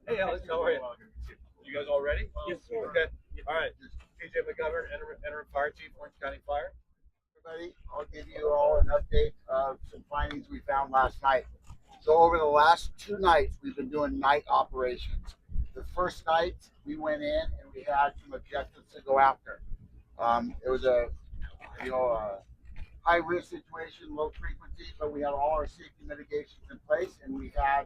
Hey, Alex, how are you? You guys all ready? Yes, sir. Okay. All right. PJ McGovern, interim fire chief, Orange County Fire. Everybody, I'll give you all an update of some findings we found last night. So over the last 2 nights, we've been doing night operations. The first night we went in and we had some objectives to go after. It was a high risk situation, low frequency, but we had all our safety mitigations in place, and we had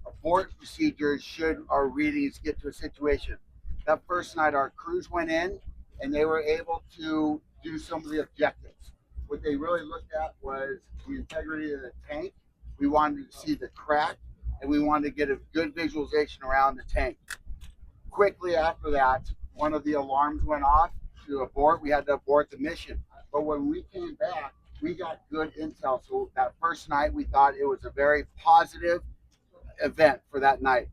abort procedures should our readings get to a situation. That first night, our crews went in and they were able to do some of the objectives. What they really looked at was the integrity of the tank. We wanted to see the crack, and we wanted to get a good visualization around the tank. Quickly after that, one of the alarms went off to abort. We had to abort the mission. But when we came back, we got good intel. So that first night, we thought it was a very positive event for that night.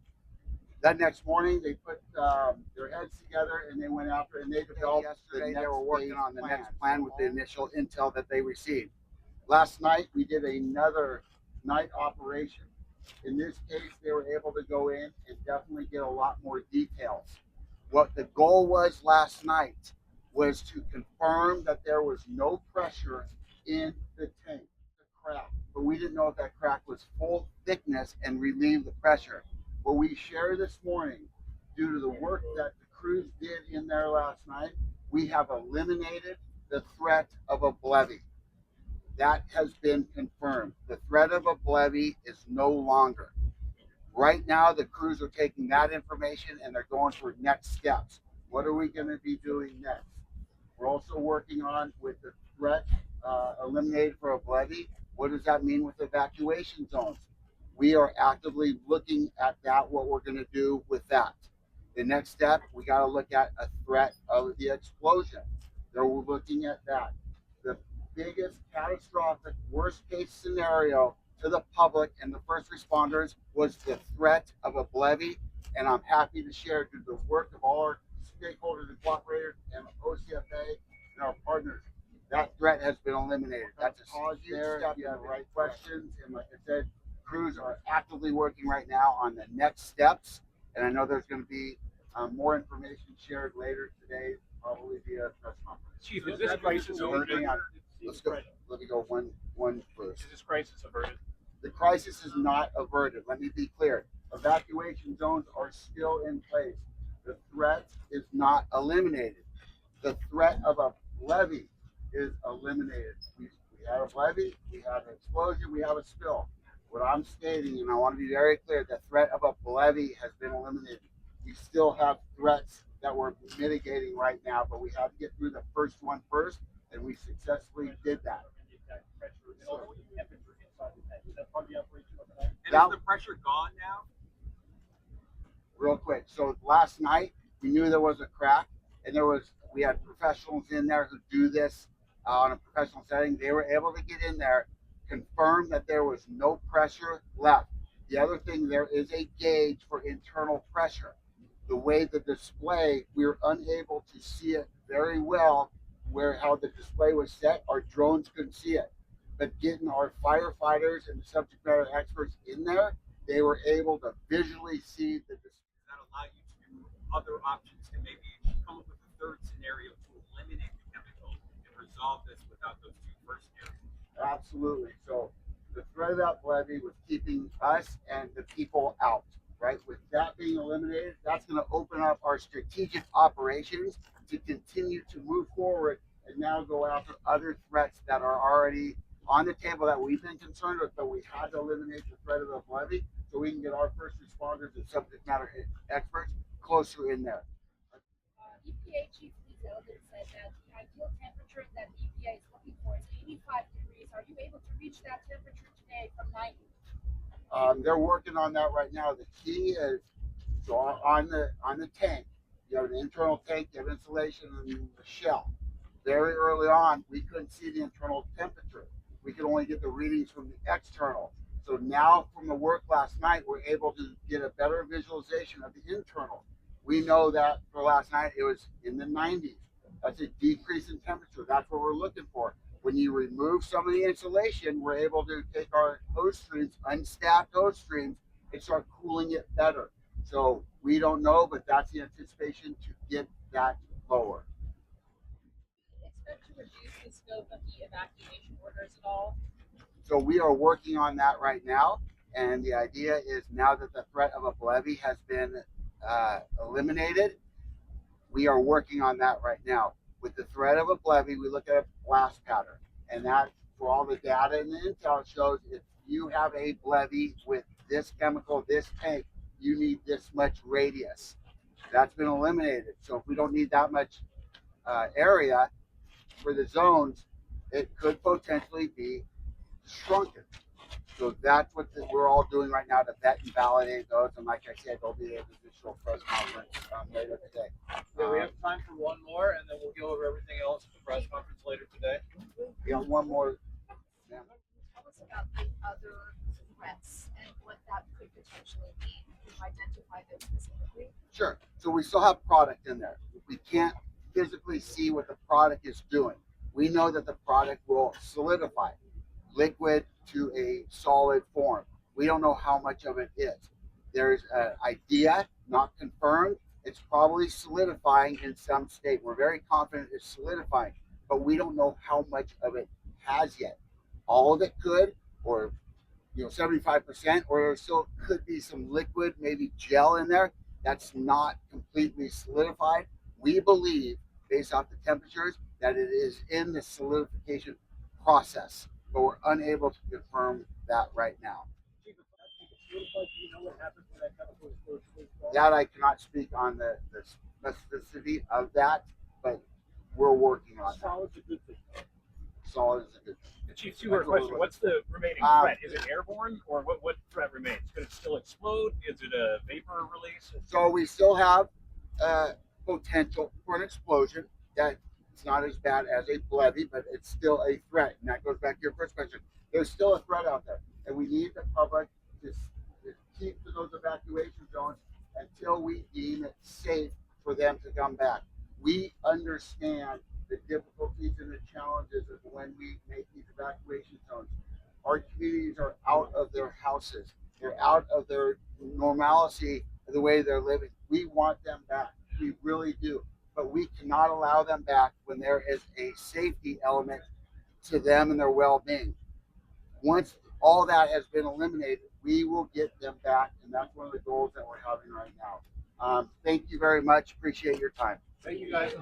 That next morning, they put their heads together and they went after and they developed. Yesterday, they were working on the next plan with the initial intel that they received. Last night, we did another night operation. In this case, they were able to go in and definitely get a lot more details. What the goal was last night was to confirm that there was no pressure in the tank, the crack. But we didn't know if that crack was full thickness and relieve the pressure. What we shared this morning, due to the work that the crews did in there last night, we have eliminated the threat of a levee. That has been confirmed. The threat of a levee is no longer. Right now, the crews are taking that information and they're going for next steps. What are we going to be doing next? We're also working on with the threat eliminated for a levee. What does that mean with evacuation zones? We are actively looking at that, what we're going to do with that. The next step, we got to look at a threat of the explosion. So we're looking at that. The biggest catastrophic worst case scenario to the public and the first responders was the threat of a levee, and I'm happy to share through the work of all our stakeholders and cooperators and OCFA and our partners, that threat has been eliminated. That's a huge step. You have the right questions, and like I said, crews are actively working right now on the next steps, and I know there's going to be more information shared later today, probably via press conference. Chief, is this crisis averted? Let's go. Let me go one first. Is this crisis averted? The crisis is not averted. Let me be clear. Evacuation zones are still in place. The threat is not eliminated. The threat of a levee is eliminated. We have a levee, we have an explosion, we have a spill. What I'm stating, and I want to be very clear, the threat of a levee has been eliminated. We still have threats that we're mitigating right now, but we have to get through the first one first, and we successfully did that. And is the pressure gone now? Real quick. So last night we knew there was a crack, and we had professionals in there who do this on a professional setting. They were able to get in there, confirm that there was no pressure left. The other thing, there is a gauge for internal pressure. The way the display, we were unable to see it very well how the display was set. Our drones couldn't see it. But getting our firefighters and the subject matter experts in there, they were able to visually see the display. Does that allow you to do other options and maybe come up with a third scenario to eliminate the chemical and resolve this without those two first scenarios? Absolutely. So the threat of that levee was keeping us and the people out, right? With that being eliminated, that's going to open up our strategic operations to continue to move forward and now go after other threats that are already on the table that we've been concerned with, but we had to eliminate the threat of the levee so we can get our first responders and subject matter experts closer in there. EPA Chief Lee Zeldin said that the ideal temperature that the EPA is looking for is 85 degrees. Are you able to reach that temperature today from 90? They're working on that right now. The key is so on the tank. You have an internal tank, you have insulation, and the shell. Very early on, we couldn't see the internal temperature. We could only get the readings from the external. So now, from the work last night, we're able to get a better visualization of the internal. We know that for last night, it was in the 90s. That's a decrease in temperature. That's what we're looking for. When you remove some of the insulation, we're able to take our hose streams, unstaffed hose streams, and start cooling it better. So we don't know, but that's the anticipation to get that lower. Expect to reduce the scope of the evacuation orders at all? So we are working on that right now. And the idea is now that the threat of a levee has been eliminated, we are working on that right now. With the threat of a levee, we look at a blast pattern. And that, for all the data and the intel, shows if you have a levee with this chemical, this tank, you need this much radius. That's been eliminated. So if we don't need that much area for the zones, it could potentially be shrunken. So that's what we're all doing right now to vet and validate those. And like I said, there'll be an additional press conference later today. Yeah, we have time for one more, and then we'll go over everything else at the press conference later today. We have one more. Tell us about the other threats and what that could potentially mean. Can you identify those specifically? Sure. So we still have product in there. We can't physically see what the product is doing. We know that the product will solidify liquid to a solid form. We don't know how much of it is. There's an idea, not confirmed. It's probably solidifying in some state. We're very confident it's solidifying, but we don't know how much of it has yet. All of it could, or 75%, or there still could be some liquid, maybe gel in there that's not completely solidified. We believe, based off the temperatures, that it is in the solidification process, but we're unable to confirm that right now. That I cannot speak on the specificity of that, but we're working on that. Solid's a good thing. Solid is a good thing. Chief, two-part question. What's the remaining threat? Is it airborne, or what threat remains? Could it still explode? Is it a vapor release? So we still have potential for an explosion. That it's not as bad as a levee, but it's still a threat. And that goes back to your first question. There's still a threat out there, and we need the public to keep to those evacuation zones until we deem it safe for them to come back. We understand the difficulties and the challenges of when we make these evacuation zones. Our communities are out of their houses. They're out of their normalcy of the way they're living. We want them back. We really do. But we cannot allow them back when there is a safety element to them and their well-being. Once all that has been eliminated, we will get them back, and that's one of the goals that we're having right now. Thank you very much. Appreciate your time. Thank you guys.